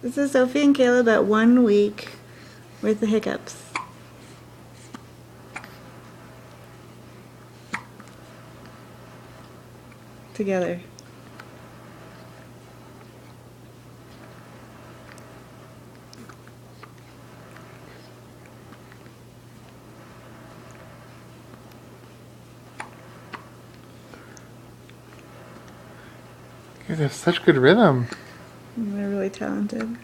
This is Sophie and Caleb at 1 week with the hiccups. Together. You guys have such good rhythm. They're really talented.